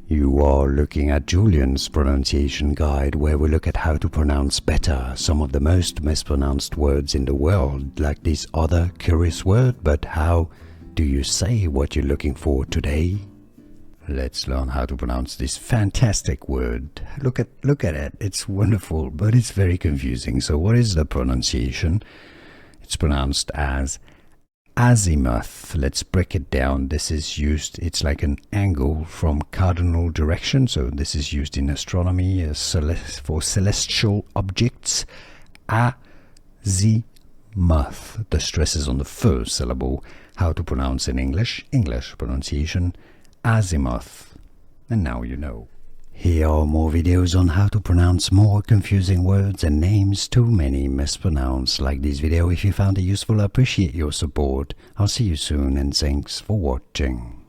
You are looking at Julian's pronunciation guide, where we look at how to pronounce better some of the most mispronounced words in the world, like this other curious word. But how do you say what you're looking for today? Let's learn how to pronounce this fantastic word. Look at it. It's wonderful, but it's very confusing. So what is the pronunciation? It's pronounced as azimuth. Let's break it down. This is used, it's like an angle from cardinal direction. So this is used in astronomy for celestial objects. Azimuth. The stress is on the first syllable. How to pronounce in English? English pronunciation, azimuth. And now you know. Here are more videos on how to pronounce more confusing words and names too many mispronounced. Like this video if you found it useful. I appreciate your support. I'll see you soon and thanks for watching.